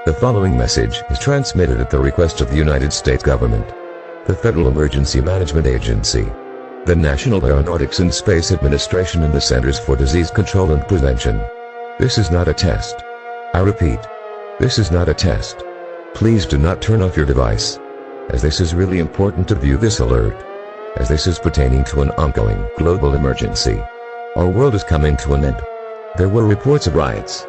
The following message is transmitted at the request of the United States government, the Federal Emergency Management Agency, the National Aeronautics and Space Administration, and the Centers for Disease Control and Prevention. This is not a test. I repeat, this is not a test. Please do not turn off your device, as this is really important to view this alert, as this is pertaining to an ongoing global emergency. Our world is coming to an end. There were reports of riots,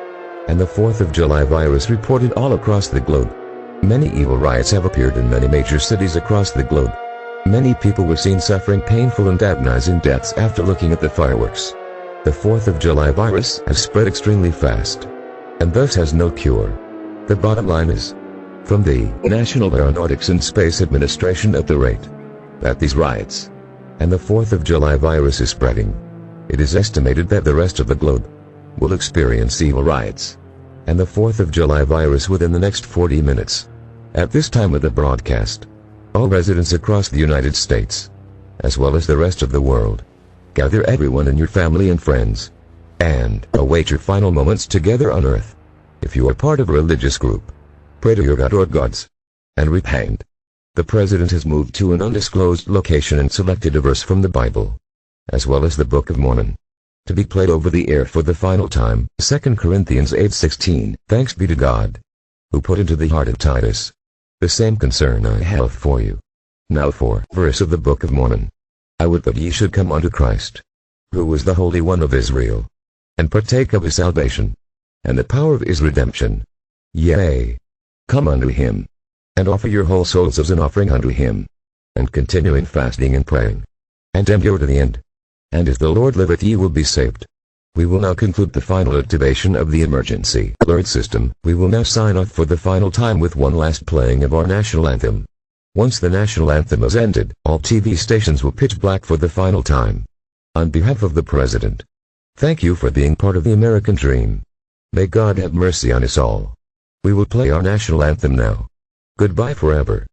and the 4th of July virus reported all across the globe. Many evil riots have appeared in many major cities across the globe. Many people were seen suffering painful and agonizing deaths after looking at the fireworks. The 4th of July virus has spread extremely fast, and thus has no cure. The bottom line is, from the National Aeronautics and Space Administration, at the rate that these riots and the 4th of July virus is spreading, it is estimated that the rest of the globe will experience evil riots and the 4th of July virus within the next 40 minutes. At this time of the broadcast, all residents across the United States, as well as the rest of the world, gather everyone and your family and friends, and await your final moments together on earth. If you are part of a religious group, pray to your God or gods, and repent. The President has moved to an undisclosed location and selected a verse from the Bible, as well as the Book of Mormon, to be played over the air for the final time. 2 Corinthians 8:16. Thanks be to God, who put into the heart of Titus the same concern I have for you. Now for verse of the Book of Mormon. I would that ye should come unto Christ, who is the Holy One of Israel, and partake of his salvation, and the power of his redemption. Yea, come unto him, and offer your whole souls as an offering unto him, and continue in fasting and praying, and endure to the end. And if the Lord liveth, ye will be saved. We will now conclude the final activation of the emergency alert system. We will now sign off for the final time with one last playing of our national anthem. Once the national anthem is ended, all TV stations will pitch black for the final time. On behalf of the President, thank you for being part of the American dream. May God have mercy on us all. We will play our national anthem now. Goodbye forever.